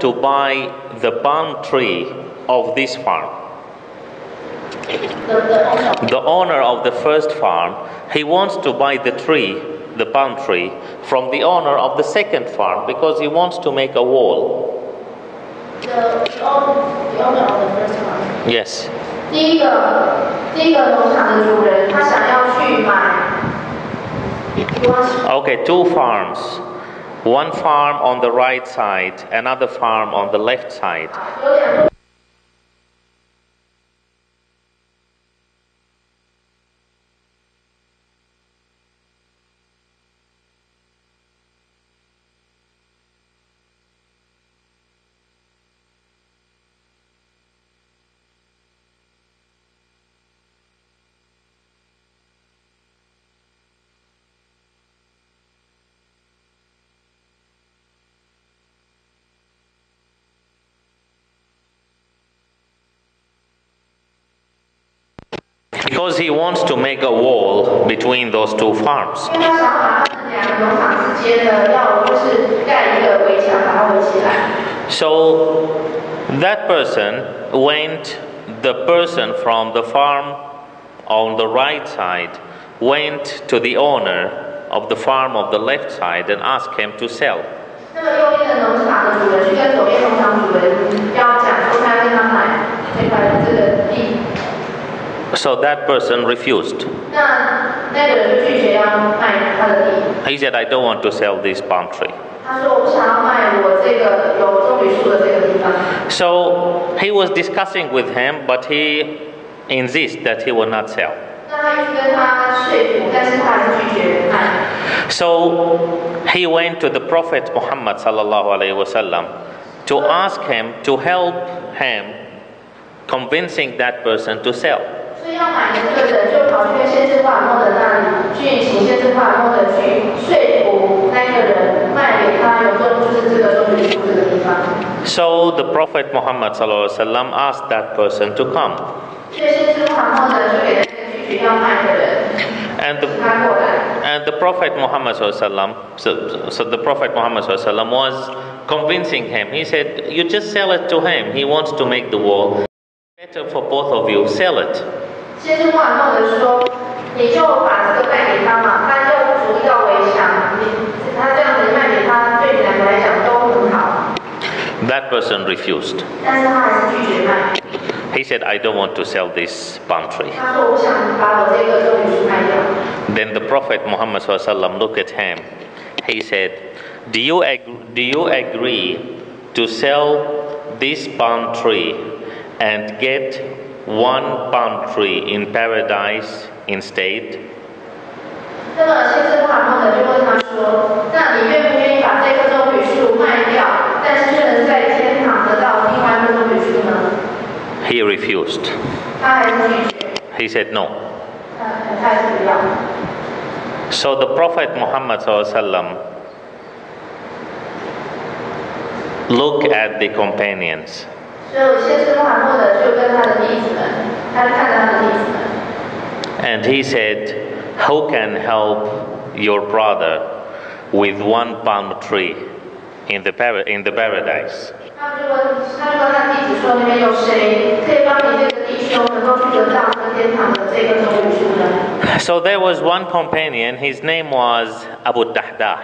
to buy the palm tree of this farm. The owner of the first farm, he wants to buy the tree, the palm tree, from the owner of the second farm because he wants to make a wall. The owner of the first farm. Yes. 第一个农场的主人，他想要去买。Okay, two farms. One farm on the right side, another farm on the left side. Because he wants to make a wall between those two farms. So that person went, the person from the farm on the right side went to the owner of the farm of the left side and asked him to sell. So that person refused. He said, I don't want to sell this palm tree. So he was discussing with him, but he insists that he will not sell. So he went to the Prophet Muhammad to ask him to help him convincing that person to sell. So the Prophet Muhammad asked that person to come. And the Prophet Muhammad so the Prophet Muhammad was convincing him. He said, you just sell it to him. He wants to make the wall. Better for both of you, sell it. That person refused. He said, I don't want to sell this palm tree. Then the Prophet Muhammad looked at him. He said, do you agree to sell this palm tree and get one palm tree in paradise instead? He refused. He said no. So the Prophet Muhammad looked at the companions. And he said, who can help your brother with one palm tree in the paradise? So there was one companion, his name was Abu Dahdah.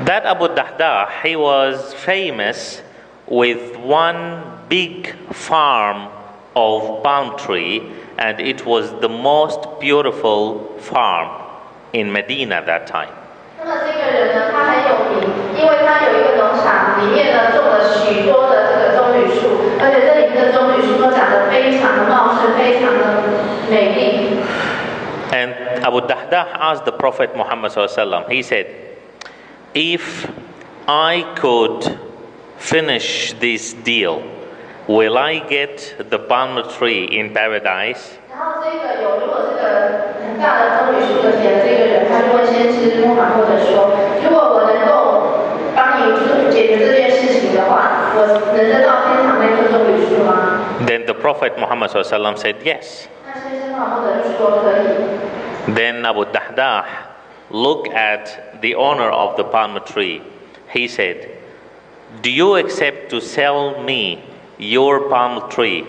That Abu Dahdah, he was famous with one big farm of palm tree, and it was the most beautiful farm in Medina that time. And Abu Dahdah asked the Prophet Muhammad ﷺ, he said, if I could finish this deal, will I get the palm tree in paradise? Then the Prophet Muhammad ﷺ said yes. Then Abu Dahdah looked at the owner of the palm tree. he said, "Do you accept to sell me your palm tree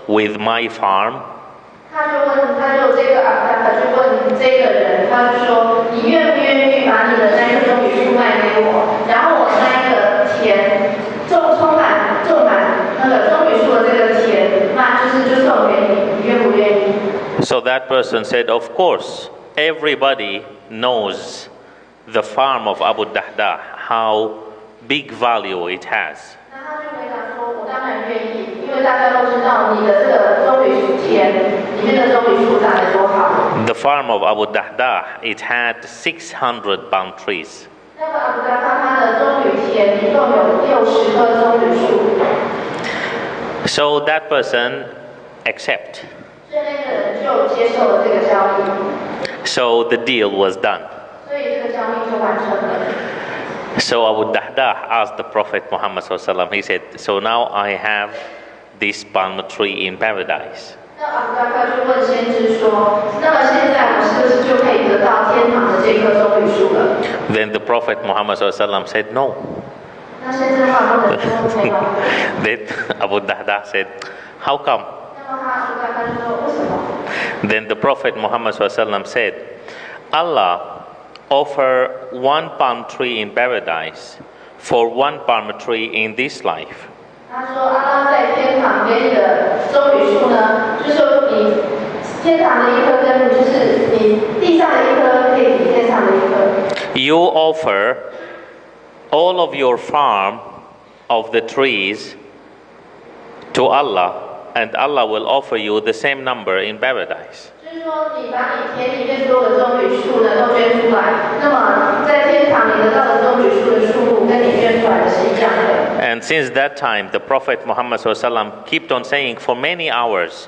with my farm?" 他就这个阿布达克就问这个人，他就说：“你愿不愿意把你的那棵棕榈树卖给我？然后我那一个田种满那个棕榈树的这个田，那就送给你，你愿不愿意？” So that person said, "Of course, everybody knows the farm of Abu Dahdah, how big value it has." 那他就回答说：“我当然愿意，因为大家都知道你的这个棕榈树田里面的棕榈树长得多好。” The farm of Abu Dahdah, it had 600 palm trees. 那个阿布达克他的棕榈田一共有60棵棕榈树。So that person accept. 所以那个人就接受了这个交易。So the deal was done. 所以这个交易就完成了。So Abu Dahdah asked the Prophet Muhammad SAW, he said, "So now I have this palm tree in paradise." 那阿布达克就问先知说：“那么现在我是不是就可以得到天堂的这棵棕榈树了？” Then the Prophet Muhammad SAW said, "No." 那先知话不能说没有。Then Abu Dahdah said, "How come?" 那么阿布达克就说：“为什么？” Then the Prophet Muhammad SAW said, "Allah offer one palm tree in paradise for one palm tree in this life." 他说：“阿拉在天堂给你的棕榈树呢，就是说你天堂的一棵跟就是你地上的一棵可以比天上的一棵。” You offer all of your farm of the trees to Allah, and Allah will offer you the same number in paradise. 就是说，你把你田里面所有的棕榈树呢都捐出来，那么在天堂里得到的棕榈树的数目跟你捐出来的是一样的。And since that time, the Prophet Muhammad SAW kept on saying for many hours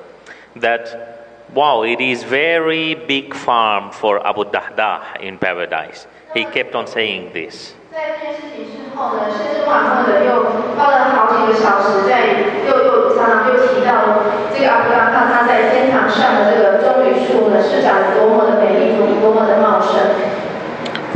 that, wow, it is very big farm for Abu Dahdah in paradise. He kept on saying this. 在这件事情之后呢，先知马赫的又花了好几个小时，又常常又提到这个阿布拉罕他在天堂上的这个棕榈树呢是长得多么的美丽，多么的茂盛。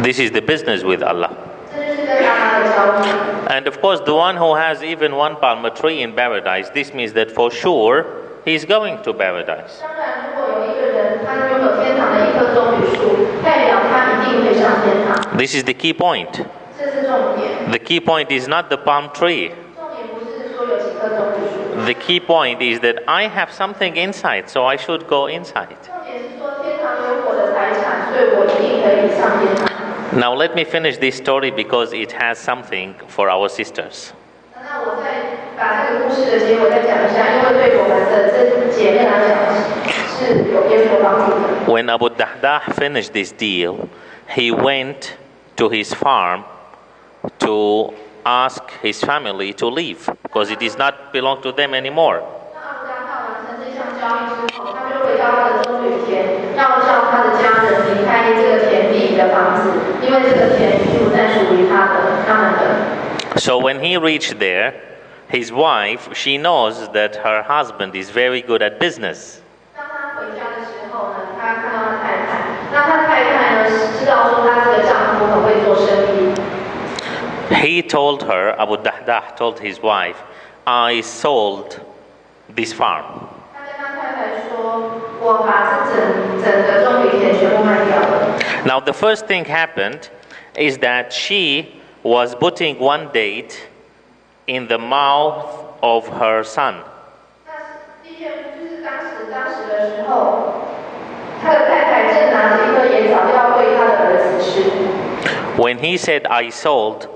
This is the business with Allah. 这就是跟阿拉的交易。And of course, the one who has even one palm tree in paradise, this means that for sure he is going to paradise. 当然，如果有一个人他拥有天堂的一棵棕榈树，代表他一定会上天堂。This is the key point. 这是重点。The key point is not the palm tree. 重点不是说有几棵棕榈树。The key point is that I have something inside, so I should go inside. 重点是说天堂有我的财产，所以我一定可以上天堂。Now let me finish this story because it has something for our sisters. 那我再把这个故事的结尾再讲一下，因为对我们的这姐妹来讲是有所帮助的。When Abu Dahdah finished this deal, he went to his farm to ask his family to leave because it does not belong to them anymore. 那阿布达克完成这项交易之后，他就回到他的棕榈田，要叫他的家人离开这个田地的房子，因为这个田已经不再属于他们的。So when he reached there, his wife, she knows that her husband is very good at business. 当他回家的时候呢，他看到他太太，那他太太呢知道说他这个丈夫很会做生意。He told her, Abu Dahdah told his wife, "I sold this farm." 他跟他太太说：“我把整个棕榈田全部卖掉了。” Now the first thing happened is that she was putting one date in the mouth of her son. 那第一件就是当时的时候，他的太太正拿着一颗野枣要喂他的儿子吃。When he said, "I sold,"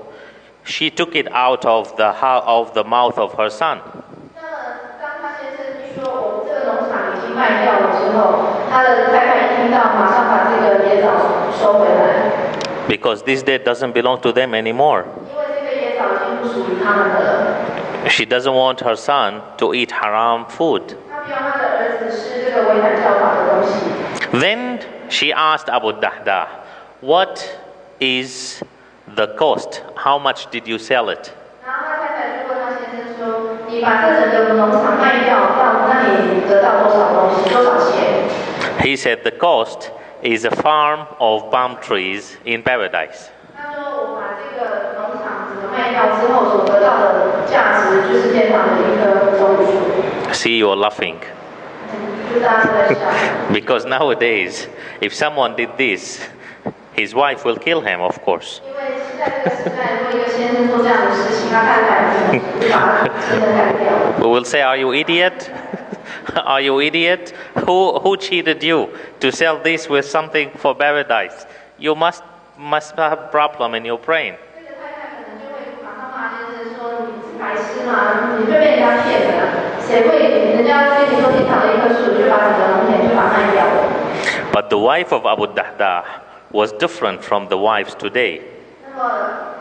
she took it out of the mouth of her son. 那么当他先生一说我这个农场已经卖掉了之后，他的太太听到，马上把这个野枣收回来。Because this date doesn't belong to them anymore. 因为这个野枣已经不属于他们的了。She doesn't want her son to eat haram food. 他不要他的儿子吃这个违反教法的东西。Then she asked Abu Dahdah, "What is the cost? How much did you sell it?" 然后他太太就问他先生说：“你把这整个农场卖掉，那你得到多少东西？多少钱？” He said the cost is a farm of palm trees in paradise. 他说：“我把这个农场卖掉之后所得到的价值，就是天堂的一棵棕榈树。See, you're laughing. 就大家都在笑。Because nowadays, if someone did this, his wife will kill him, of course. 因为在这个时代，如果一个先生做这样的事情，他太太就把他真的干掉。We will say, "Are you idiot? Are you idiot? Who cheated you to sell this with something for paradise? You must have problem in your brain." 这个太太可能就会马上骂先生说：“你是白痴吗？你就被人家骗了。谁会人家跟你说天堂的一棵树，就把你的农田就把它卖掉了？” But the wife of Abu Dahdah was different from the wives today. 那么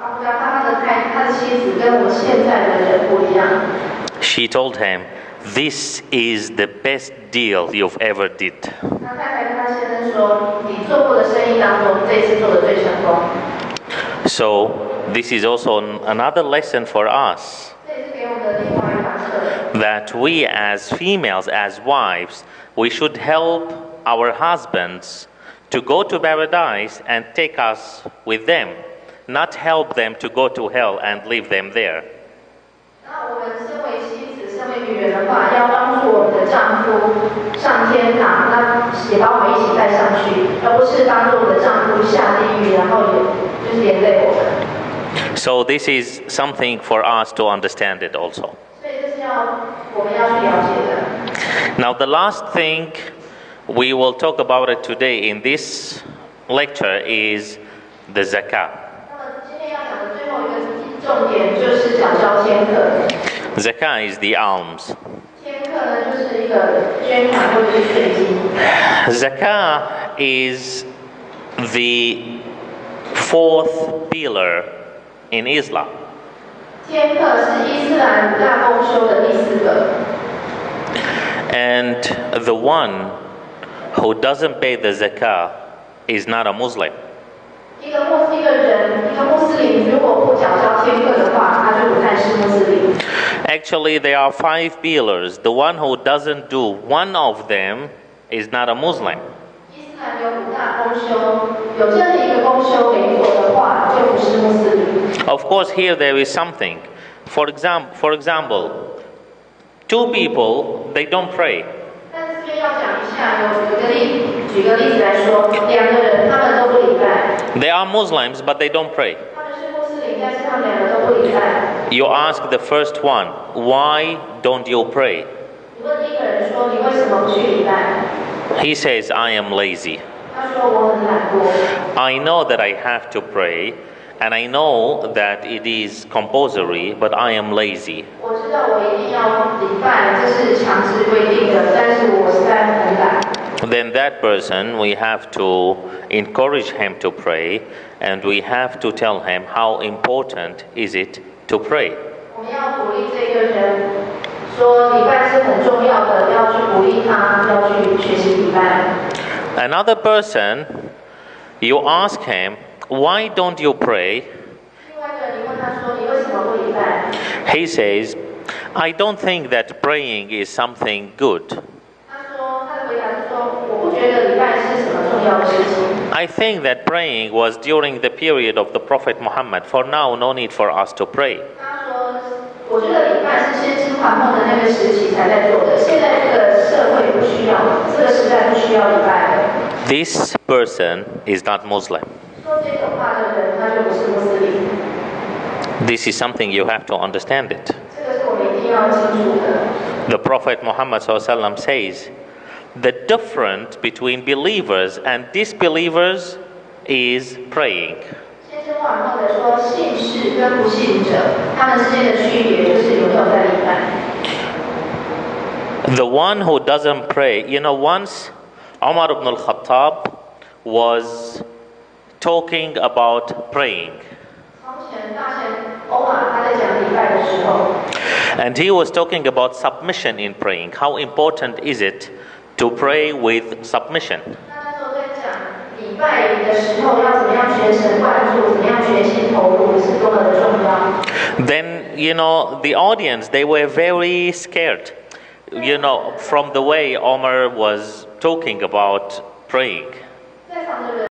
阿布达他的妻子跟我现在的人不一样。She told him, "This is the best deal you've ever did." 他太太跟他先生说：“你做过的生意当中，这次做的最成功。” So this is also another lesson for us, 这也是给我们的另外一堂课。 that we as females, as wives, we should help our husbands to go to paradise and take us with them, not help them to go to hell and leave them there. 那我们身为妻子、身为女人的话，要帮助我们的丈夫上天堂，那也把我们一起带上去，而不是帮助我们的丈夫下地狱，然后也就是连累我们。 So this is something for us to understand it also. 所以这是我们要去了解的。 Now the last thing we will talk about it today in this lecture is the zakah. 那么今天要讲的最后一个重点就是讲交天课。 Zakah is the alms. 天课呢，就是一个捐款或者是税金。 Zakah is the fourth pillar in Islam. 天课是伊斯兰五大公修的第四个。 And the one who doesn't pay the zakah is not a Muslim. 一个穆斯林如果不缴交天课的话，他就不再是穆斯林。 Actually, there are 5 pillars. The one who doesn't do one of them is not a Muslim. 伊斯兰有五大公修，有任何一个公修没做的话，就不是穆斯林。 Of course, here there is something. For example, 2 people, they don't pray. 但是这边要讲一下，举个例子来说，两个人他们都不礼拜， They are Muslims, but they don't pray. 他们是穆斯林，但是他们两个都不礼拜。 You ask the first one, "Why don't you pray?" 你问第一个人说：“你为什么不去礼拜？” He says, "I am lazy. 他说：“我很懒惰。” I know that I have to pray, and I know that it is compulsory, but I am lazy." 我知道我一定要礼拜，这是强制规定的，但是我实在很懒。 Then that person, we have to encourage him to pray, and we have to tell him how important is it to pray. 我们要鼓励这个人，说礼拜是很重要的，要去鼓励他，要去学习礼拜。 Another person, you ask him, "Why don't you pray?" 另外一个人，你问他说：“你为什么不礼拜？” He says, "I don't think that praying is something good. 他的回答是说：“我不觉得礼拜是什么重要的事情。” I think that praying was during the period of the Prophet Muhammad. For now, no need for us to pray." 他说：“我觉得礼拜是先知还梦的那个时期才在做的，现在这个社会不需要，这个时代不需要礼拜的。” This person is not Muslim. 说这种话的人，他就不是穆斯林。 This is something you have to understand it. 这个是我们一定要清楚的。 The Prophet Muhammad ﷺ says, "The difference between believers and disbelievers is praying." 先知还梦的说，信士跟不信者，他们之间的区别就是有没有在礼拜。 The one who doesn't pray, once Umar ibn al-Khattab was talking about praying. 从前大贤欧玛他在讲礼拜的时候， And he was talking about submission in praying. How important is it to pray with submission? 那时候在讲礼拜的时候要怎么样全神贯注，怎么样全心投入是多么的重要。 Then, the audience, they were very scared, from the way Omar was talking about praying. 在场的人